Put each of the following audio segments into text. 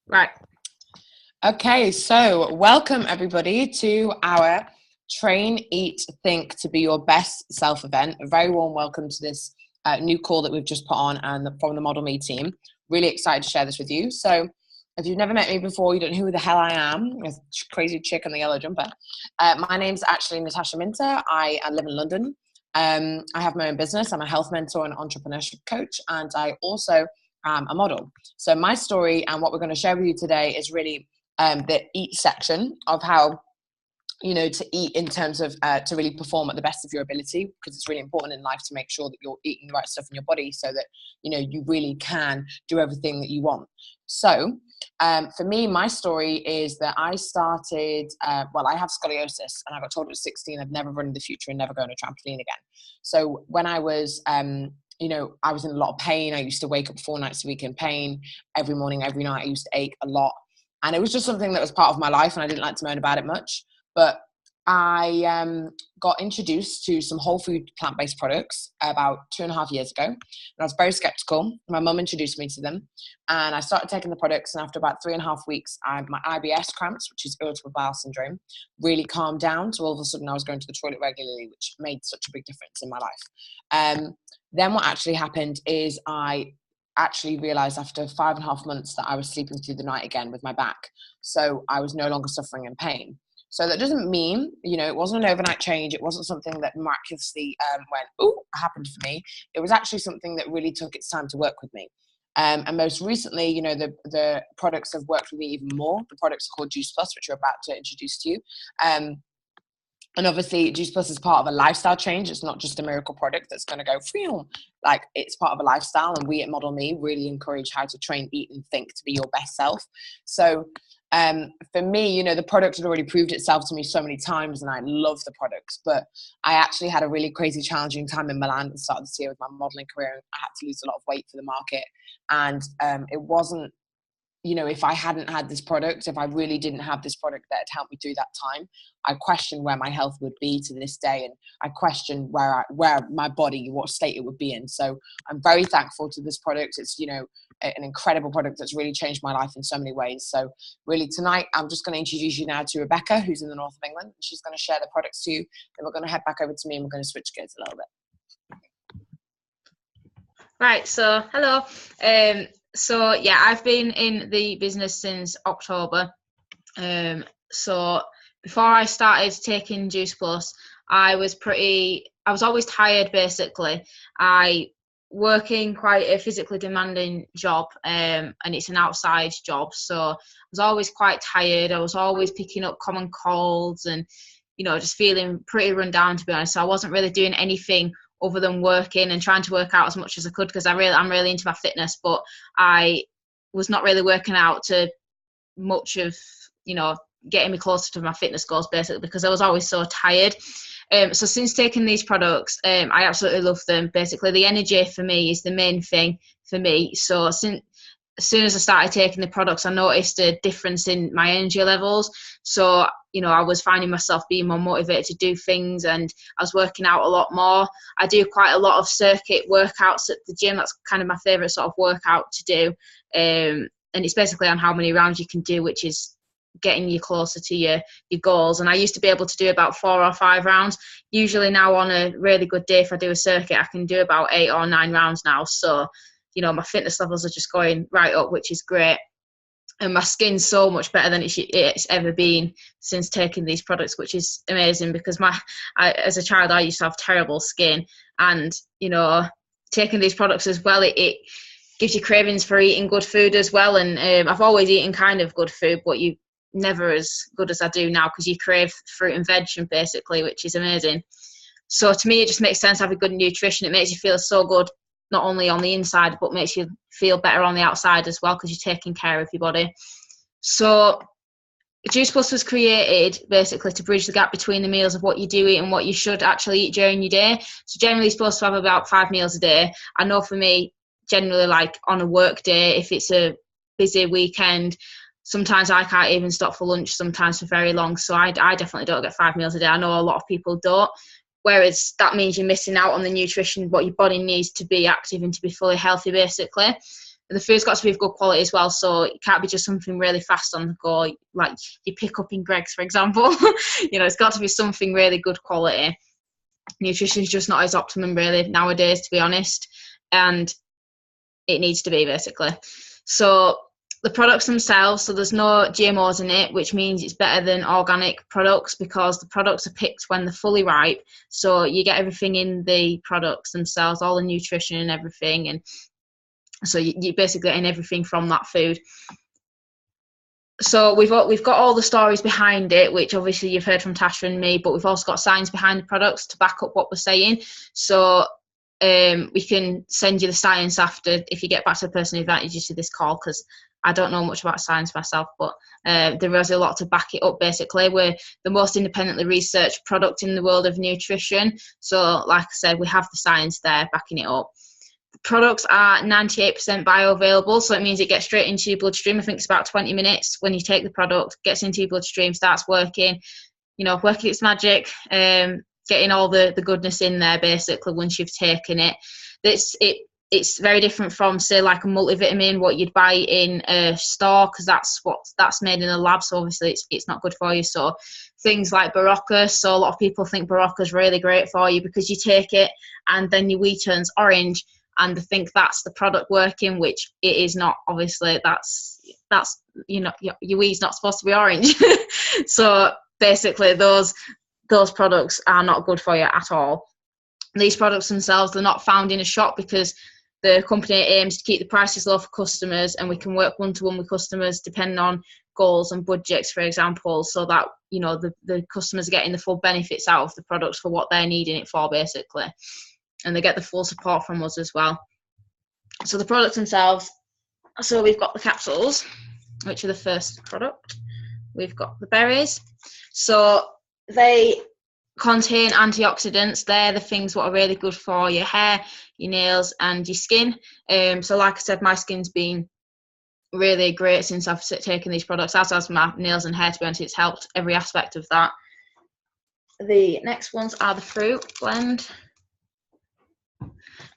Right. Okay, so welcome everybody to our Train, Eat, Think to Be Your Best Self event. A very warm welcome to this new call that we've just put on and from the Model Me team. Really excited to share this with you. So, if you've never met me before, you don't know who the hell I am, a crazy chick in the yellow jumper. My name's actually Natasha Minter. I live in London. I have my own business. I'm a health mentor and entrepreneurship coach, and I also am a model. So, my story and what we're going to share with you today is really the eat section of how to eat in terms of to really perform at the best of your ability, because it's really important in life to make sure that you're eating the right stuff in your body so that you really can do everything that you want. So for me, my story is that I started I have scoliosis, and I got told at 16 I'd never run in the future and never go on a trampoline again. So when I was I was in a lot of pain. I used to wake up 4 nights a week in pain. Every morning, every night, I used to ache a lot. And it was just something that was part of my life, and I didn't like to moan about it much. But I got introduced to some whole food plant-based products about 2.5 years ago. And I was very skeptical. My mum introduced me to them, and I started taking the products. And after about 3.5 weeks, my IBS cramps, which is irritable bowel syndrome, really calmed down. So all of a sudden I was going to the toilet regularly, which made such a big difference in my life. Then what actually happened is I actually realized after 5.5 months that I was sleeping through the night again with my back. So I was no longer suffering in pain. So that doesn't mean, it wasn't an overnight change. It wasn't something that miraculously went, ooh, happened for me. It was actually something that really took its time to work with me. And most recently, the products have worked with me even more. The products are called Juice Plus, which we're about to introduce to you. And obviously, Juice Plus is part of a lifestyle change. It's not just a miracle product that's going to go free. Like, it's part of a lifestyle. And we at Model Me really encourage how to train, eat, and think to be your best self. So for me, the product had already proved itself to me so many times, and I love the products. But I actually had a really crazy, challenging time in Milan at the start of this year with my modeling career. I had to lose a lot of weight for the market. And it wasn't, if I hadn't had this product, if I really didn't have this product that had helped me through that time, I question where my health would be to this day. And I question where my body, what state it would be in. So I'm very thankful to this product. It's, an incredible product that's really changed my life in so many ways. So really tonight, I'm just going to introduce you now to Rebecca, who's in the north of England. She's going to share the products to you. Then we're going to head back over to me, and we're going to switch gears a little bit. Right. So, hello. I've been in the business since October. So before I started taking Juice Plus, I was always tired, basically. I work in quite a physically demanding job, and it's an outside job. So I was always quite tired. I was always picking up common colds and, just feeling pretty run down, to be honest. So I wasn't really doing anything other than working and trying to work out as much as I could, because I'm really into my fitness, but I was not really working out to much of, getting me closer to my fitness goals, basically, because I was always so tired. So since taking these products, I absolutely love them. Basically, the energy for me is the main thing for me. So as soon as I started taking the products, I noticed a difference in my energy levels. So, I was finding myself being more motivated to do things, and I was working out a lot more. I do quite a lot of circuit workouts at the gym. That's kind of my favourite sort of workout to do. And it's basically on how many rounds you can do, which is getting you closer to your goals. And I used to be able to do about 4 or 5 rounds. Usually now, on a really good day, if I do a circuit, I can do about 8 or 9 rounds now. So, my fitness levels are just going right up, which is great. And my skin's so much better than it's ever been since taking these products, which is amazing, because as a child, I used to have terrible skin. And, taking these products as well, it gives you cravings for eating good food as well. And I've always eaten kind of good food, but you never as good as I do now, because you crave fruit and veg, basically, which is amazing. So to me, it just makes sense having good nutrition. It makes you feel so good, not only on the inside, but makes you feel better on the outside as well, because you're taking care of your body. So Juice Plus was created basically to bridge the gap between the meals of what you do eat and what you should actually eat during your day. So generally, you're supposed to have about 5 meals a day. I know for me, generally, like on a work day, if it's a busy weekend, sometimes I can't even stop for lunch, sometimes for very long. So I definitely don't get 5 meals a day. I know a lot of people don't. Whereas that means you're missing out on the nutrition, what your body needs to be active and to be fully healthy, basically. the food's got to be of good quality as well, so it can't be just something really fast on the go, like you pick up in Greggs, for example. It's got to be something really good quality. Nutrition is just not as optimum really nowadays, to be honest, and it needs to be, basically. So the products themselves, so there's no GMOs in it, which means it's better than organic products because the products are picked when they're fully ripe. So you get everything in the products themselves, all the nutrition and everything. And so you're basically getting everything from that food. So we've got all the stories behind it, which obviously you've heard from Tasha and me, but we've also got science behind the products to back up what we're saying. So we can send you the science after, if you get back to the person who invited you to this call, because I don't know much about science myself, but there is a lot to back it up, basically. We're the most independently researched product in the world of nutrition. So like I said, we have the science there backing it up. The products are 98% bioavailable, so it means it gets straight into your bloodstream. I think it's about 20 minutes when you take the product, gets into your bloodstream, starts working, working its magic, getting all the goodness in there, basically, once you've taken it. It's very different from, say, like a multivitamin, what you'd buy in a store, because that's made in a lab, so obviously it's not good for you. So things like Berocca, so a lot of people think Berocca is really great for you because you take it and then your wee turns orange and they think that's the product working, which it is not. Obviously that's your wee's not supposed to be orange. So basically those products are not good for you at all. These products themselves, they're not found in a shop because the company aims to keep the prices low for customers, and we can work one-to-one with customers depending on goals and budgets, for example, so that the customers are getting the full benefits out of the products for what they're needing it for, basically, and they get the full support from us as well. So the products themselves, so we've got the capsules, which are the first product. We've got the berries, so they contain antioxidants. They're the things what are really good for your hair, your nails and your skin. So like I said, my skin's been really great since I've taken these products, as has my nails and hair, to be honest. It's helped every aspect of that. The next ones are the fruit blend.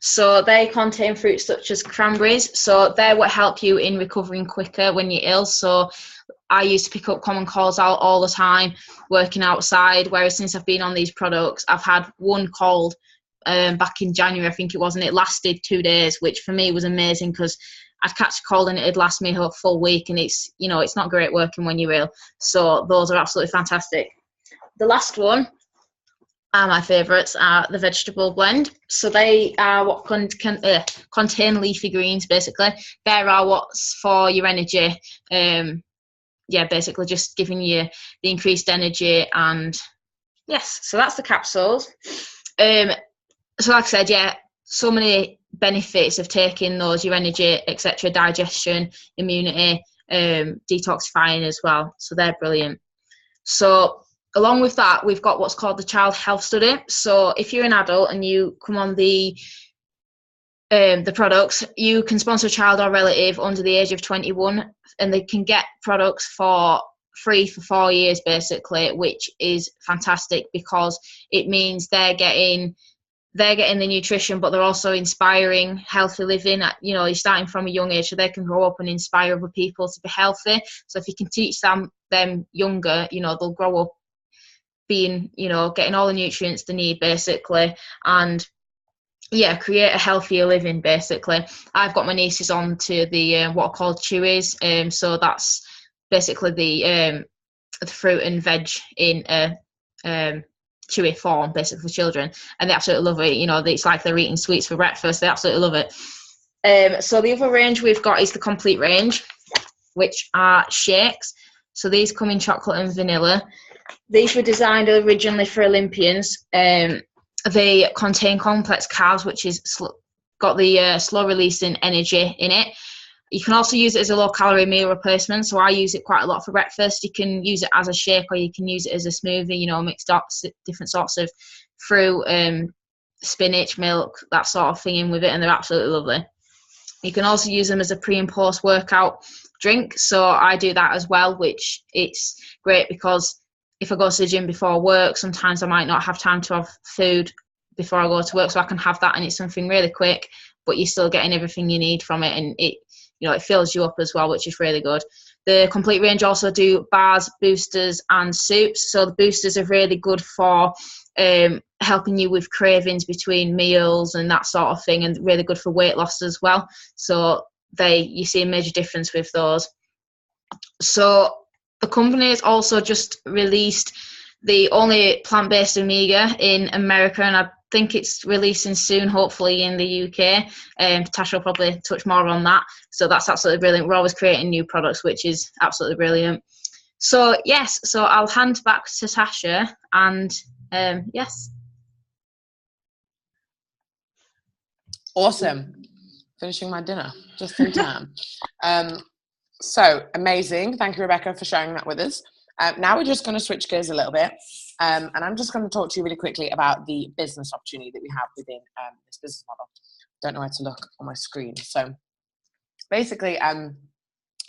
So they contain fruits such as cranberries, so they're what help you in recovering quicker when you're ill. So I used to pick up common colds all the time working outside, whereas since I've been on these products, I've had one cold back in January, I think it was, and it lasted 2 days, which for me was amazing because I'd catch a cold and it'd last me a full week, and it's not great working when you're ill. So those are absolutely fantastic. The last one are my favourites, are the vegetable blend. So they are what contain leafy greens, basically. They are what's for your energy. Basically just giving you the increased energy. And yes, so that's the capsules. So like I said, so many benefits of taking those, your energy, etc., digestion, immunity, detoxifying as well. So they're brilliant. So along with that, we've got what's called the Child Health Study. So if you're an adult and you come on the products, you can sponsor a child or relative under the age of 21, and they can get products for free for 4 years, basically, which is fantastic because it means they're getting the nutrition, but they're also inspiring healthy living. You're starting from a young age, so they can grow up and inspire other people to be healthy. So if you can teach them younger, they'll grow up being, getting all the nutrients they need, basically, and create a healthier living, basically. I've got my nieces on to the what are called Chewies, so that's basically the fruit and veg in a chewy form, basically, for children, and they absolutely love it. It's like they're eating sweets for breakfast. They absolutely love it. So the other range we've got is the complete range, which are shakes. So these come in chocolate and vanilla. These were designed originally for Olympians. They contain complex carbs, which is got the slow releasing energy in it. You can also use it as a low-calorie meal replacement, so I use it quite a lot for breakfast. You can use it as a shake, or you can use it as a smoothie, mixed up different sorts of fruit, spinach, milk, that sort of thing in with it, and they're absolutely lovely. You can also use them as a pre- and post-workout drink, so I do that as well, which it's great because if I go to the gym before work, sometimes I might not have time to have food before I go to work, so I can have that, and it's something really quick, but you're still getting everything you need from it, and it fills you up as well, which is really good. The complete range also do bars, boosters, and soups. So the boosters are really good for helping you with cravings between meals and that sort of thing, and really good for weight loss as well. So you see a major difference with those. So the company has also just released the only plant-based omega in America, and I think it's releasing soon, hopefully in the UK. Tasha will probably touch more on that. So that's absolutely brilliant. We're always creating new products, which is absolutely brilliant. So yes, so I'll hand back to Tasha, and yes. Awesome. Finishing my dinner just in time. So amazing. Thank you, Rebecca, for sharing that with us. Now we're just going to switch gears a little bit. And I'm just going to talk to you really quickly about the business opportunity that we have within this business model. Don't know where to look on my screen. So basically,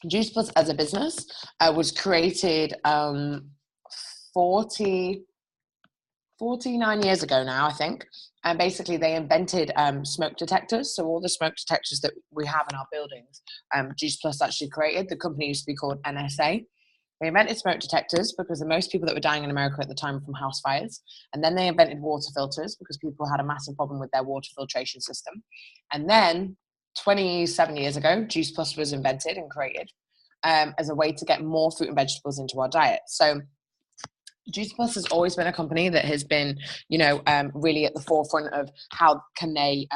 Juice Plus as a business was created 49 years ago now, I think. And basically they invented smoke detectors. So all the smoke detectors that we have in our buildings, Juice Plus actually created. The company used to be called NSA. They invented smoke detectors because the most people that were dying in America at the time were from house fires. And then they invented water filters because people had a massive problem with their water filtration system. And then 27 years ago, Juice Plus was invented and created as a way to get more fruit and vegetables into our diet. So Juice Plus has always been a company that has been, really at the forefront of how can they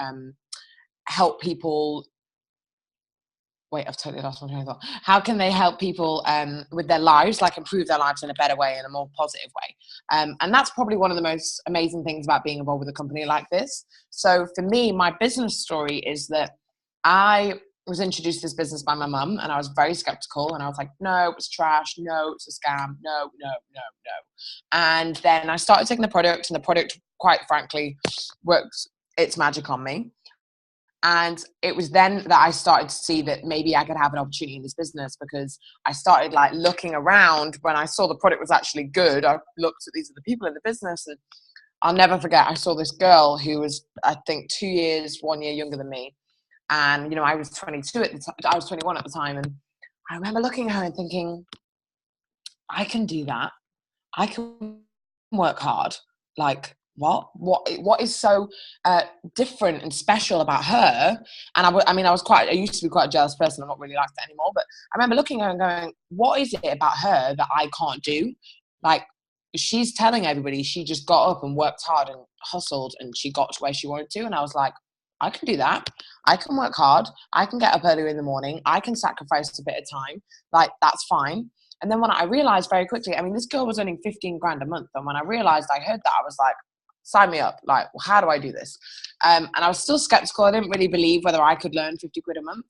help people. Wait, I've totally lost my train of thought. How can they help people with their lives, like improve their lives in a better way, in a more positive way? And that's probably one of the most amazing things about being involved with a company like this. So for me, my business story is that I was introduced to this business by my mum, and I was very skeptical, and I was like, no, it's trash, no, it's a scam, no. And then I started taking the product, and the product, quite frankly, works its magic on me. And it was then that I started to see that maybe I could have an opportunity in this business, because I started like looking around. When I saw the product was actually good, I looked at these other people in the business, and I'll never forget, I saw this girl who was, I think, 1 year younger than me. And, I was 22 at the time, I was 21 at the time. And I remember looking at her and thinking, I can do that. I can work hard. Like, what is so different and special about her? And I used to be quite a jealous person. I'm not really like that anymore. But I remember looking at her and going, what is it about her that I can't do? Like, she's telling everybody she just got up and worked hard and hustled, and she got to where she wanted to. And I was like, I can do that. I can work hard. I can get up earlier in the morning. I can sacrifice a bit of time. Like, that's fine. And then when I realized very quickly, this girl was earning 15 grand a month. And when I realized, I heard that, I was like, sign me up. Like, well, how do I do this? And I was still skeptical. I didn't really believe whether I could learn 50 quid a month.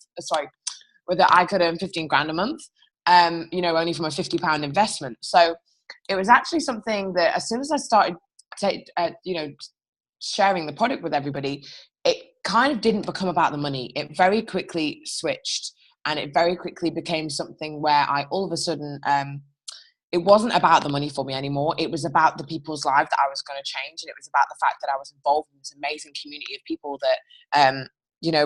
Whether I could earn 15 grand a month, only from a £50 investment. So it was actually something that as soon as I started, sharing the product with everybody, it kind of didn't become about the money. It very quickly switched, and it very quickly became something where I all of a sudden, it wasn't about the money for me anymore. It was about the people's lives that I was going to change. And it was about the fact that I was involved in this amazing community of people that,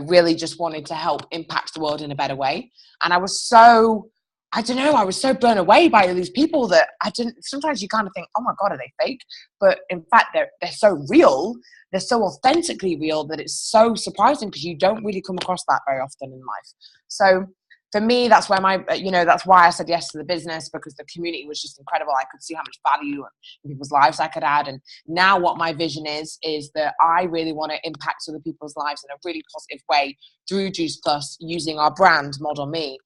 really just wanted to help impact the world in a better way. And I was so, I was so blown away by these people that sometimes you kind of think, oh my God, are they fake? But in fact, they're so real. They're so authentically real that it's so surprising, because you don't really come across that very often in life. So for me, that's where that's why I said yes to the business, because the community was just incredible. I could see how much value in people's lives I could add. And now what my vision is that I really want to impact other people's lives in a really positive way through Juice Plus, using our brand Model Me,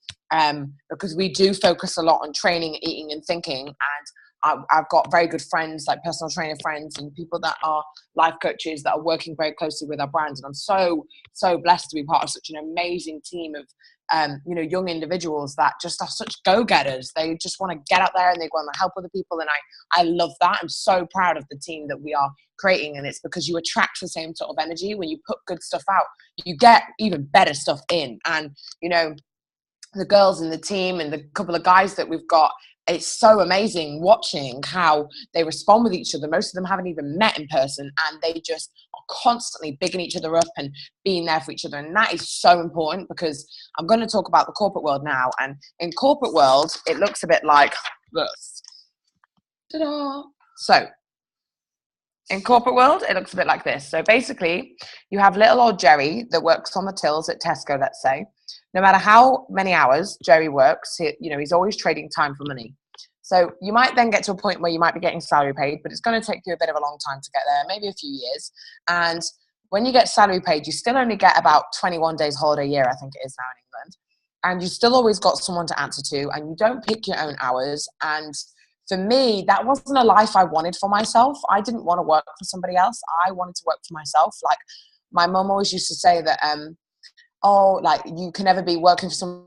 because we do focus a lot on training, eating and thinking. And I've got very good friends, like personal trainer friends and people that are life coaches that are working very closely with our brands. And I'm so, so blessed to be part of such an amazing team of young individuals that just are such go-getters. They just want to get out there and they want to help other people. And I love that. I'm so proud of the team that we are creating. And it's because you attract the same sort of energy. When you put good stuff out, you get even better stuff in. And, the girls in the team and the couple of guys that we've got, it's so amazing watching how they respond with each other. Most of them haven't even met in person, and they just are constantly bigging each other up and being there for each other. And that is so important, because I'm going to talk about the corporate world now. And in corporate world, it looks a bit like this. Ta-da! So in corporate world, it looks a bit like this. So basically, you have little old Jerry that works on the tills at Tesco, let's say. No matter how many hours Jerry works, he's always trading time for money. So you might then get to a point where you might be getting salary paid, but it's going to take you a bit of a long time to get there, maybe a few years. And when you get salary paid, you still only get about 21 days holiday a year, I think it is now in England. And you still always got someone to answer to, and you don't pick your own hours. And for me, that wasn't a life I wanted for myself. I didn't want to work for somebody else. I wanted to work for myself. Like, my mum always used to say that, like, you can never be working for some.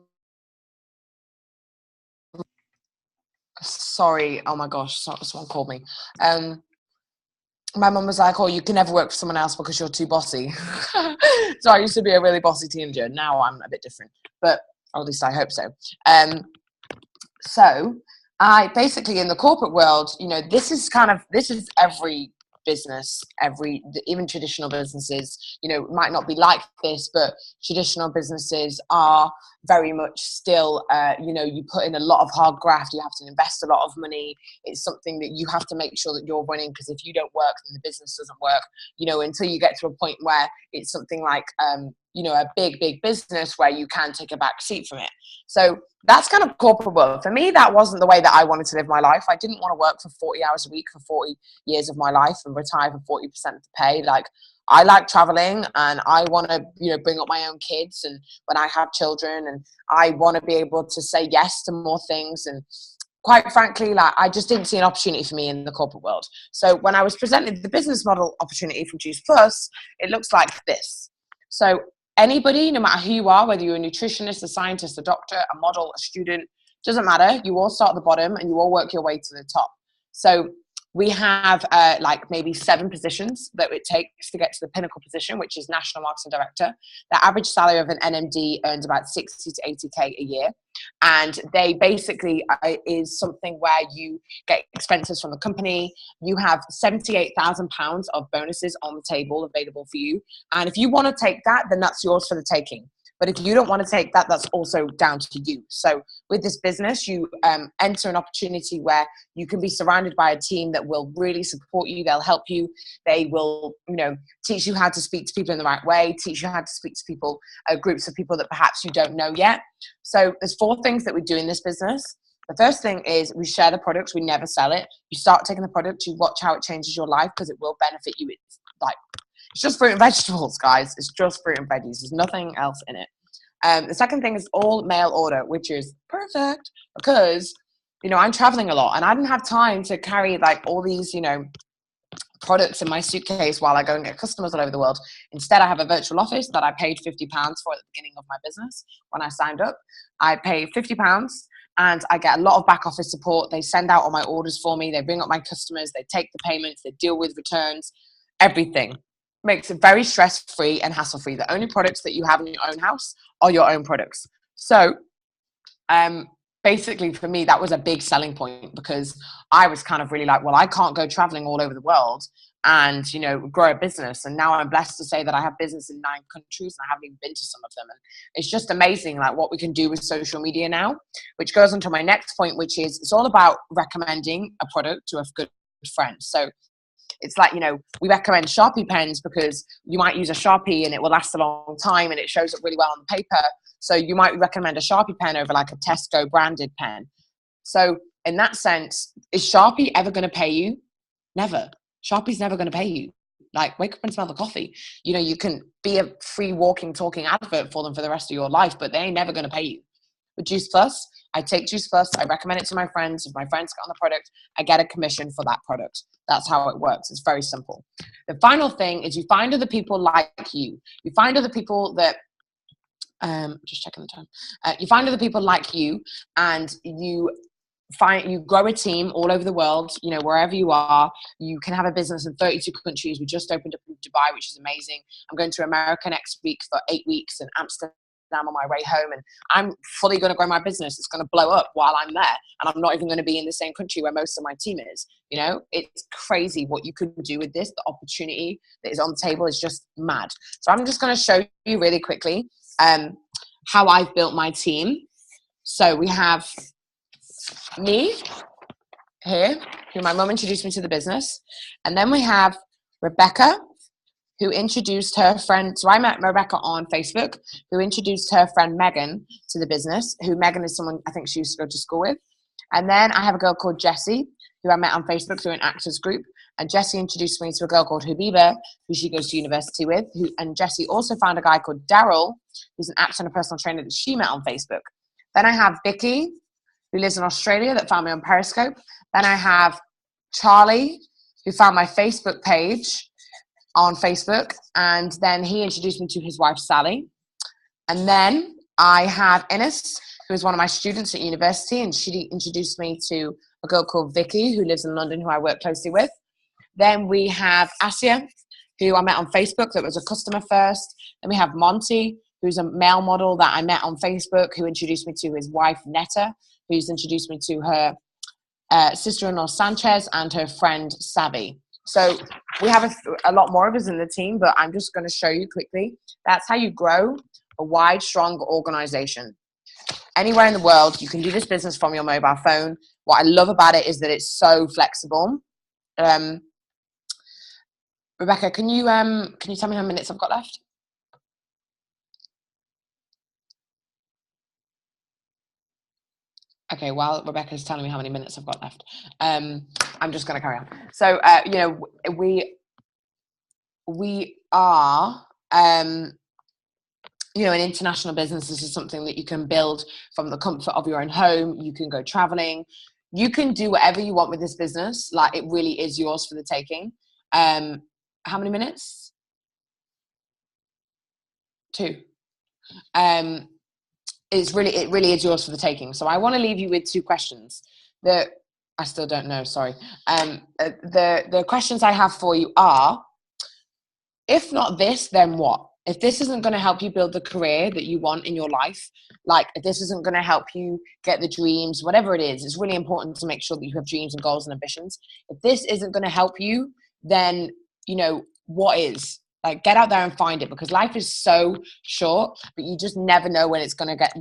Sorry, oh my gosh, someone called me. My mum was like, oh, you can never work for someone else because you're too bossy. So I used to be a really bossy teenager. Now I'm a bit different, but or at least I hope so. So I basically, in the corporate world, this is every business, even traditional businesses, might not be like this, but traditional businesses are very much still, you put in a lot of hard graft, you have to invest a lot of money. It's something that you have to make sure that you're running, because if you don't work, then the business doesn't work, until you get to a point where it's something like, a big business where you can take a back seat from it. So that's kind of corporate world. For me, that wasn't the way that I wanted to live my life. I didn't want to work for 40 hours a week for 40 years of my life and retire for 40% of the pay. Like, I like traveling, and I want to, bring up my own kids, and when I have children, and I want to be able to say yes to more things. And quite frankly, like, I just didn't see an opportunity for me in the corporate world. So when I was presented the business model opportunity from Juice Plus, it looks like this. So anybody, no matter who you are, whether you're a nutritionist, a scientist, a doctor, a model, a student, doesn't matter. You all start at the bottom and you all work your way to the top. So we have like maybe 7 positions that it takes to get to the pinnacle position, which is National Marketing Director. The average salary of an NMD earns about 60 to 80K a year. And they basically is something where you get expenses from the company. You have £78,000 of bonuses on the table available for you. And if you want to take that, then that's yours for the taking. But if you don't want to take that, that's also down to you. So with this business, you enter an opportunity where you can be surrounded by a team that will really support you. They'll help you. They will, teach you how to speak to people in the right way, teach you how to speak to people, groups of people that perhaps you don't know yet. So there's 4 things that we do in this business. The first thing is we share the product. We never sell it. You start taking the product, you watch how it changes your life, because it will benefit you. It's just fruit and vegetables, guys. It's just fruit and veggies. There's nothing else in it. The second thing is all mail order, which is perfect because, I'm traveling a lot and I didn't have time to carry like all these, products in my suitcase while I go and get customers all over the world. Instead, I have a virtual office that I paid £50 for at the beginning of my business when I signed up. I pay £50 and I get a lot of back office support. They send out all my orders for me. They bring up my customers. They take the payments. They deal with returns, everything. Makes it very stress-free and hassle-free. The only products that you have in your own house are your own products. So basically for me, that was a big selling point, because I was kind of really like, well, I can't go traveling all over the world and, grow a business. And now I'm blessed to say that I have business in 9 countries and I haven't even been to some of them. And it's just amazing, like, what we can do with social media now, which goes on to my next point, which is it's all about recommending a product to a good friend. So it's like, we recommend Sharpie pens because you might use a Sharpie and it will last a long time and it shows up really well on the paper. So you might recommend a Sharpie pen over like a Tesco branded pen. So in that sense, is Sharpie ever going to pay you? Never. Sharpie's never going to pay you. Like, wake up and smell the coffee. You can be a free walking, talking advert for them for the rest of your life, but they ain't never going to pay you. With Juice Plus, I take Juice Plus, I recommend it to my friends. If my friends get on the product, I get a commission for that product. That's how it works. It's very simple. The final thing is you find other people like you. You find other people that, just checking the time. You find other people like you, and you grow a team all over the world, wherever you are. You can have a business in 32 countries. We just opened up in Dubai, which is amazing. I'm going to America next week for 8 weeks, and Amsterdam I'm on my way home, and I'm fully going to grow my business. It's going to blow up while I'm there, and I'm not even going to be in the same country where most of my team is. You know, it's crazy what you could do with this. The opportunity that is on the table is just mad. So I'm just going to show you really quickly how I've built my team. So we have me here, who my mum introduced me to the business. And then we have Rebecca, who introduced her friend. So I met Rebecca on Facebook, who introduced her friend Megan to the business, who Megan is someone I think she used to go to school with. And then I have a girl called Jessie, who I met on Facebook through an actors group. And Jessie introduced me to a girl called Habiba, who she goes to university with. And Jessie also found a guy called Daryl, who's an actor and a personal trainer that she met on Facebook. Then I have Vicky, who lives in Australia, that found me on Periscope. Then I have Charlie, who found my Facebook page on Facebook. And then he introduced me to his wife, Sally. And then I have Ines, who is one of my students at university, and she introduced me to a girl called Vicky, who lives in London, who I work closely with. Then we have Asia, who I met on Facebook, that was a customer first. Then we have Monty, who's a male model that I met on Facebook, who introduced me to his wife, Netta, who's introduced me to her sister-in-law, Sanchez, and her friend, Savvy. So we have a lot more of us in the team, but I'm just going to show you quickly. That's how you grow a wide, strong organization. Anywhere in the world, you can do this business from your mobile phone. What I love about it is that it's so flexible. Rebecca, can you tell me how many minutes I've got left? Okay, while Rebecca's telling me how many minutes I've got left, I'm just going to carry on. So, you know, we are, you know, an international business. This is something that you can build from the comfort of your own home. You can go traveling. You can do whatever you want with this business. Like, it really is yours for the taking. How many minutes? 2. It really is yours for the taking. So I want to leave you with 2 questions that I still don't know. Sorry. The questions I have for you are, if not this, then what? If this isn't going to help you build the career that you want in your life, like if this isn't going to help you get the dreams, whatever it is, it's really important to make sure that you have dreams and goals and ambitions. If this isn't going to help you, then, you know, what is? Like, get out there and find it, because life is so short, but you just never know when it's going to get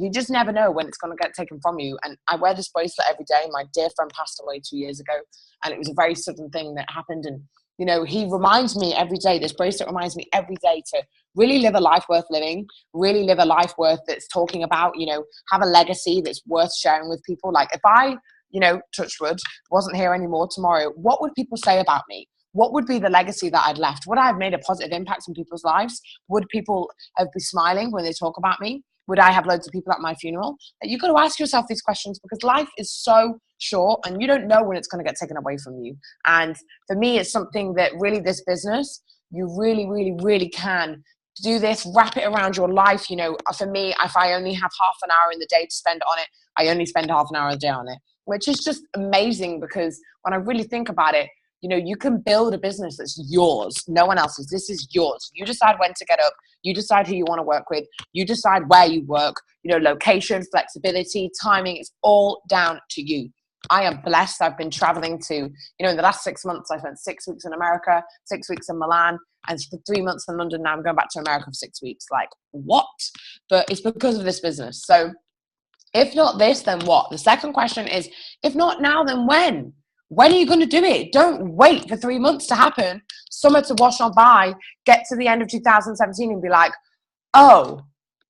taken from you. And I wear this bracelet every day. My dear friend passed away 2 years ago, and it was a very sudden thing that happened. And, you know, he reminds me every day, this bracelet reminds me every day to really live a life worth living, really live a life worth that's talking about, you know, have a legacy that's worth sharing with people. Like, if I, you know, touch wood, wasn't here anymore tomorrow, what would people say about me? What would be the legacy that I'd left? Would I have made a positive impact in people's lives? Would people have been smiling when they talk about me? Would I have loads of people at my funeral? You've got to ask yourself these questions, because life is so short and you don't know when it's going to get taken away from you. And for me, it's something that really, this business, you really, really, really can do this, wrap it around your life. You know, for me, if I only have half an hour in the day to spend on it, I only spend half an hour a day on it, which is just amazing, because when I really think about it, you know, you can build a business that's yours, no one else's. This is yours. You decide when to get up. You decide who you want to work with. You decide where you work. You know, location, flexibility, timing, it's all down to you. I am blessed. I've been traveling to, you know, in the last 6 months, I spent 6 weeks in America, 6 weeks in Milan, and for 3 months in London. Now I'm going back to America for 6 weeks. Like, what? But it's because of this business. So if not this, then what? The second question is, if not now, then when? When are you going to do it? Don't wait for 3 months to happen, summer to wash on by, get to the end of 2017 and be like, oh,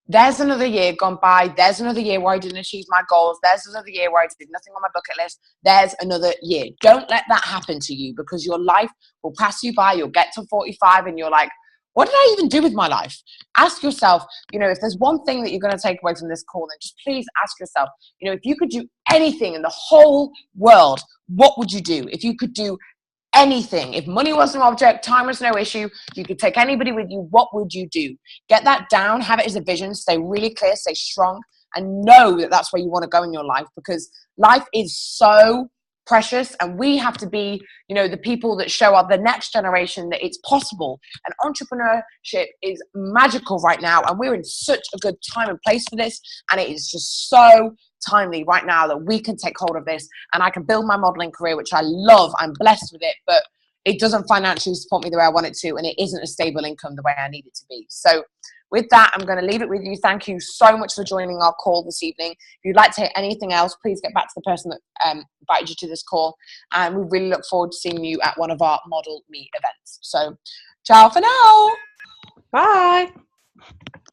there's another year gone by. There's another year where I didn't achieve my goals. There's another year where I did nothing on my bucket list. There's another year. Don't let that happen to you, because your life will pass you by. You'll get to 45 and you're like, what did I even do with my life? Ask yourself, you know, if there's one thing that you're going to take away from this call, then just please ask yourself, you know, if you could do anything in the whole world, what would you do? If you could do anything, if money wasn't an object, time was no issue, you could take anybody with you, what would you do? Get that down, have it as a vision, stay really clear, stay strong, and know that that's where you want to go in your life, because life is so precious, and we have to be, you know, the people that show up the next generation that it's possible. And entrepreneurship is magical right now, and we're in such a good time and place for this, and it is just so timely right now that we can take hold of this, and I can build my modeling career, which I love. I'm blessed with it, but it doesn't financially support me the way I want it to, and it isn't a stable income the way I need it to be. So with that, I'm going to leave it with you. Thank you so much for joining our call this evening. If you'd like to hear anything else, please get back to the person that invited you to this call. And we really look forward to seeing you at one of our Model Me events. So ciao for now. Bye.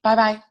Bye-bye.